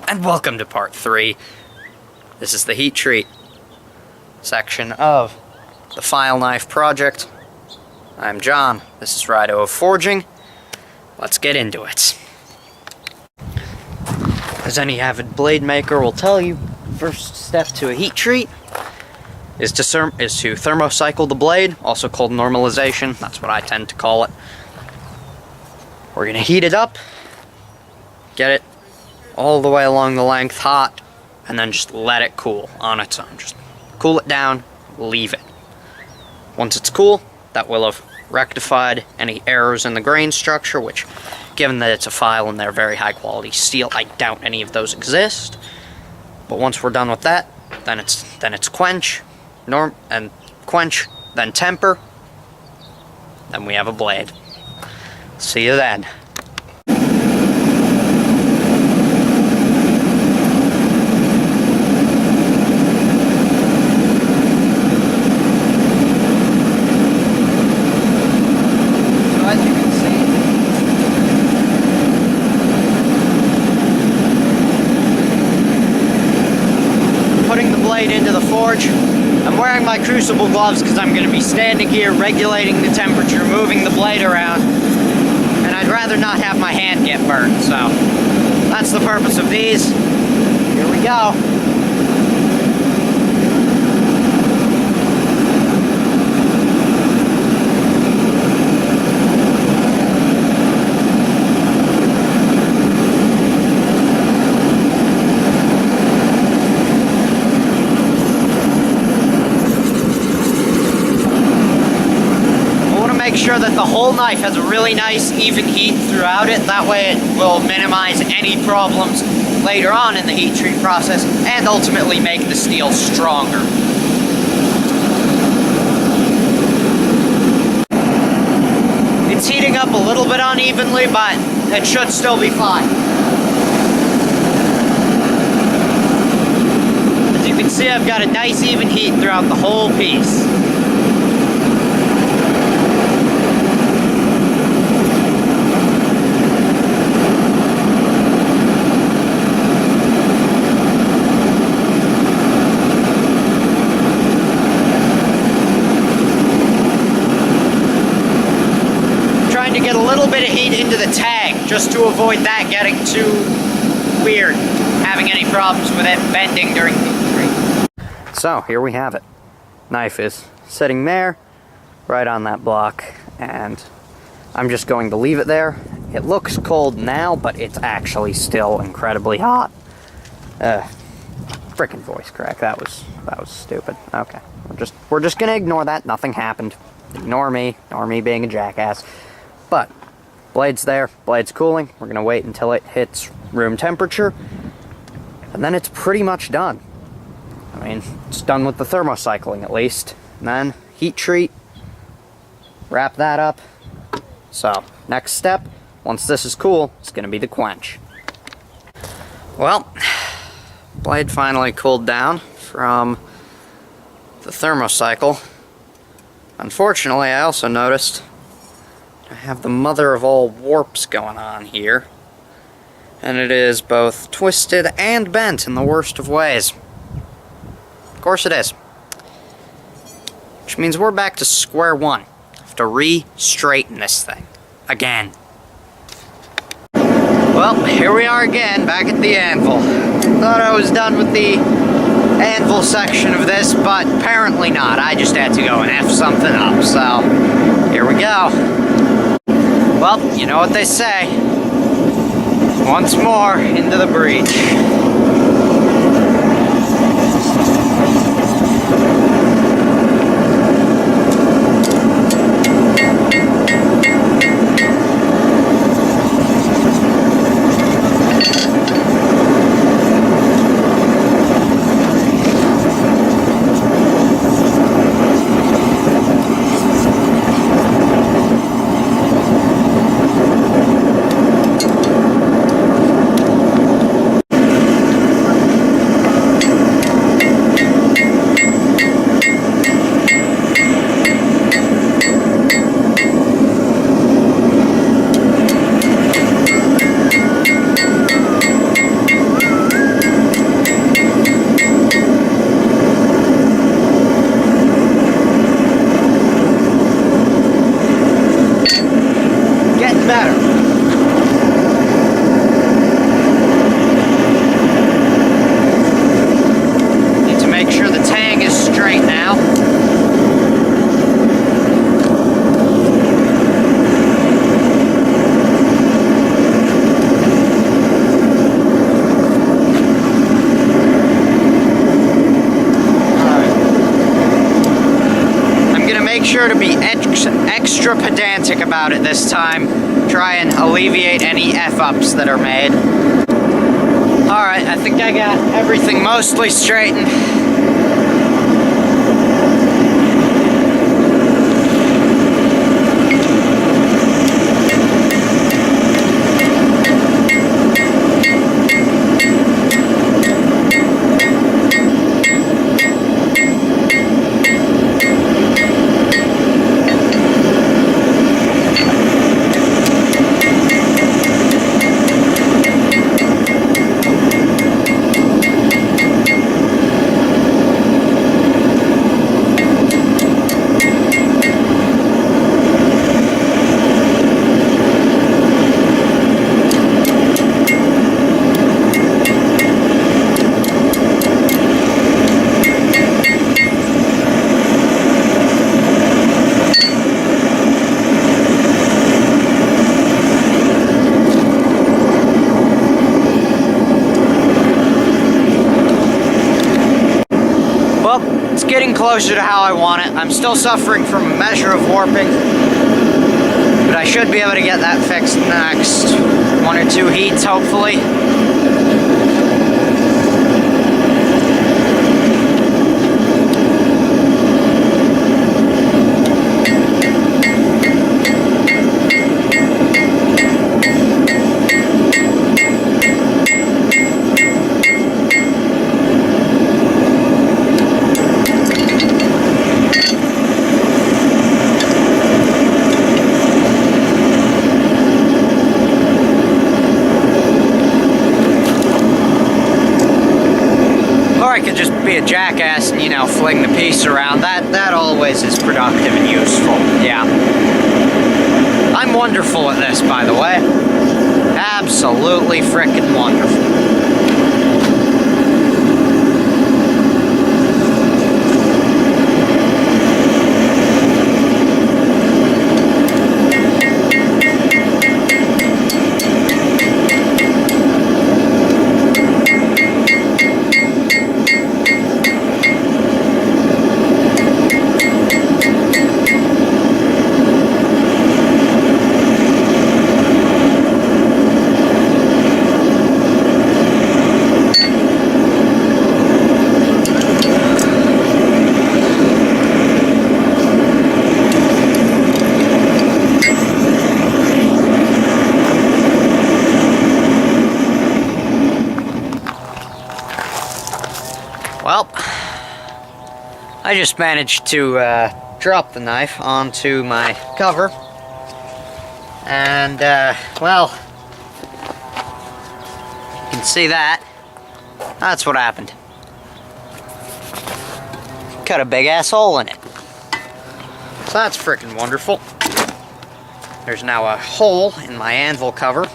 and welcome to part 3. This is the heat treat section of the file knife project. I'm John, this is Rido of Forging. Let's get into it. As any avid blade maker will tell you, first step to a heat treat is to thermocycle the blade, also called normalization. That's what I tend to call it. We're going to heat it up, get it all the way along the length hot, and then just let it cool on its own. Just cool it down, leave it. Once it's cool, that will have rectified any errors in the grain structure, which, given that it's a file and they're very high quality steel, I doubt any of those exist. But once we're done with that, then it's quench, then temper, then we have a blade. See you then. Into the forge. I'm wearing my crucible gloves because I'm going to be standing here regulating the temperature, moving the blade around, and I'd rather not have my hand get burned, so that's the purpose of these. Here we go. Make sure that the whole knife has a really nice even heat throughout it. That way it will minimize any problems later on in the heat treat process and ultimately make the steel stronger. It's heating up a little bit unevenly, but it should still be fine. As you can see, I've got a nice even heat throughout the whole piece. To get a little bit of heat into the tag, just to avoid that getting too weird, having any problems with it bending during heat treat. So here we have it. Knife is sitting there, right on that block, and I'm just going to leave it there. It looks cold now, but it's actually still incredibly hot. Frickin' voice crack. That was stupid. Okay, we're just gonna ignore that. Nothing happened. Ignore me being a jackass. But, blade's there, blade's cooling, we're going to wait until it hits room temperature, and then it's pretty much done. I mean, it's done with the thermocycling at least. And then, heat treat, wrap that up. So, next step, once this is cool, it's going to be the quench. Well, blade finally cooled down from the thermocycle. Unfortunately, I also noticed I have the mother of all warps going on here, and it is both twisted and bent in the worst of ways. Of course it is. Which means we're back to square one. Have to re-straighten this thing. Again. Well, here we are again, back at the anvil. Thought I was done with the anvil section of this, but apparently not. I just had to go and F something up, so here we go. Well, you know what they say. Once more into the breach. pedantic about it this time. Try and alleviate any F-ups that are made. Alright, I think I got everything mostly straightened. Getting closer to how I want it. I'm still suffering from a measure of warping, but I should be able to get that fixed in the next 1 or 2 heats, hopefully. Be a jackass and, you know, fling the piece around. That always is productive and useful. Yeah. I'm wonderful at this, by the way. Absolutely frickin' wonderful. Well, I just managed to drop the knife onto my cover, and well, you can see that. That's what happened. Cut a big ass hole in it. So that's freaking wonderful. There's now a hole in my anvil cover.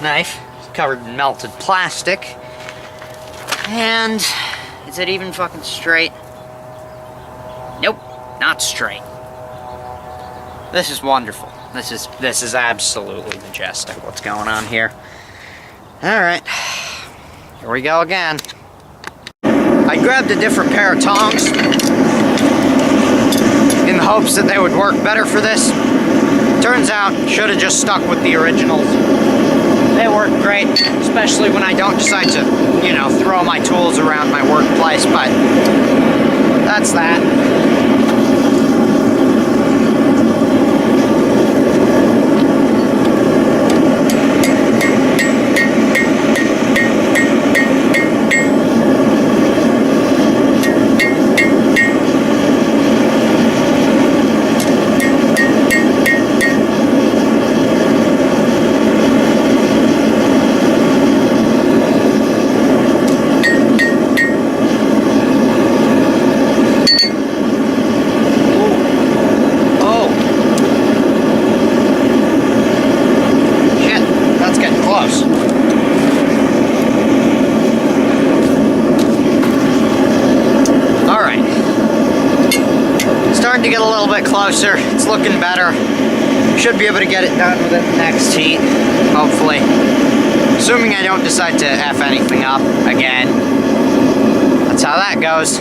Knife. It's covered in melted plastic. And is it even fucking straight? Nope, not straight. This is wonderful. This is absolutely majestic what's going on here. Alright. Here we go again. I grabbed a different pair of tongs in the hopes that they would work better for this. Turns out, should have just stuck with the originals. They work great, especially when I don't decide to, you know, throw my tools around my workplace, but that's that. To get a little bit closer. It's looking better. Should be able to get it done within the next heat, hopefully. Assuming I don't decide to F anything up again. That's how that goes.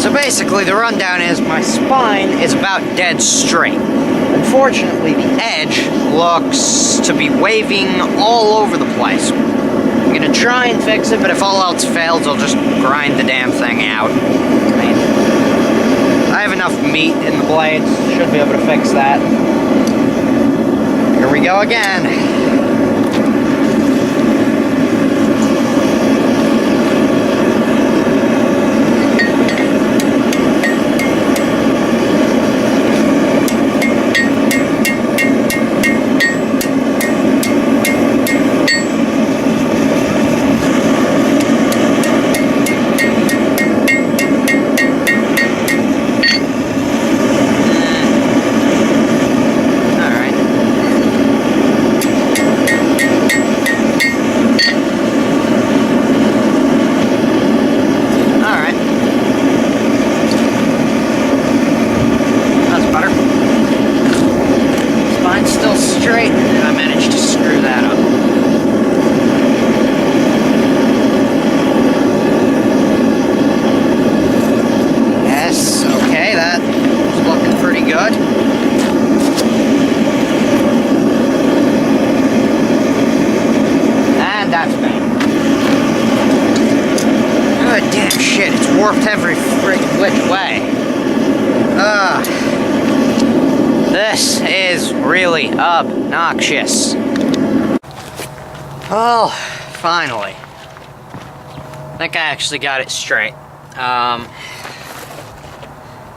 So basically, the rundown is my spine is about dead straight. Unfortunately, the edge looks to be waving all over the place. I'm gonna try and fix it, but if all else fails, I'll just grind the damn thing out. I mean, I have enough meat in the blades, should be able to fix that. Here we go again. Warped every friggin' which way. This is really obnoxious. Oh, finally. I think I actually got it straight.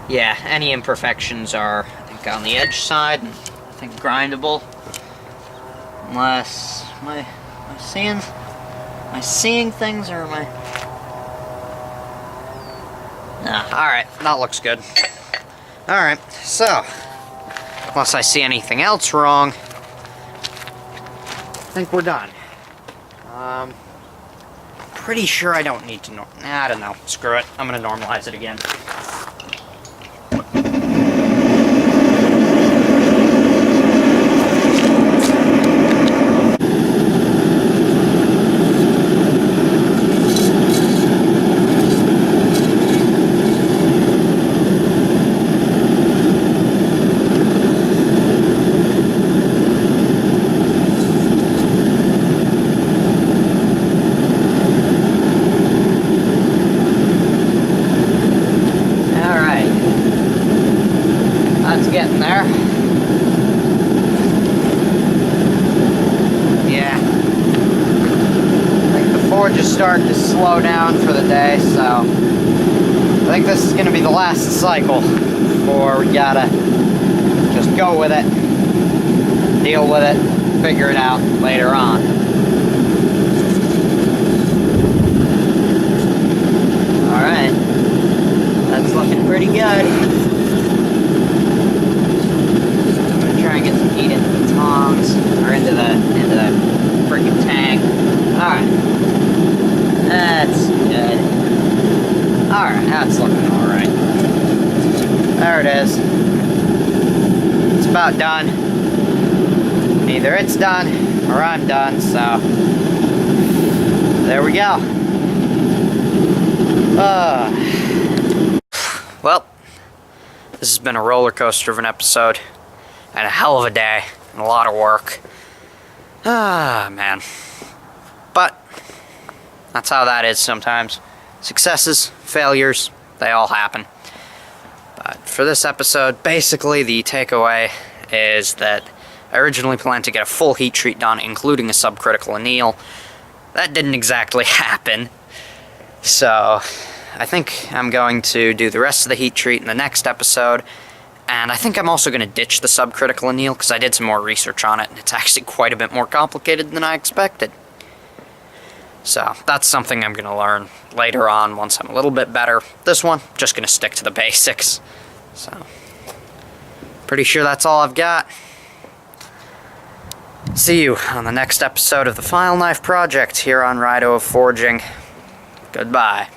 Yeah, any imperfections are, I think, on the edge side, and I think grindable. Unless, am I seeing things, or am I? Nah, alright, that looks good. Alright, so, unless I see anything else wrong, I think we're done. Pretty sure I don't need to I don't know. Screw it. I'm gonna normalize it again. Getting there. Yeah. I think the forge is starting to slow down for the day, so I think this is going to be the last cycle before we gotta just go with it, deal with it, figure it out later on. Alright. That's looking pretty good. Try and get some heat into the tongs, or into the freaking tank. Alright. That's good. Alright, that's looking alright. There it is. It's about done. Either it's done, or I'm done, so there we go. Well, this has been a roller coaster of an episode. And a hell of a day, and a lot of work. Man. But, that's how that is sometimes. Successes, failures, they all happen. But for this episode, basically the takeaway is that I originally planned to get a full heat treat done, including a subcritical anneal. That didn't exactly happen. So, I think I'm going to do the rest of the heat treat in the next episode. And I think I'm also going to ditch the subcritical anneal, because I did some more research on it, and it's actually quite a bit more complicated than I expected. So, that's something I'm going to learn later on once I'm a little bit better. This one, just going to stick to the basics. So, pretty sure that's all I've got. See you on the next episode of the File Knife Project here on Rido of Forging. Goodbye.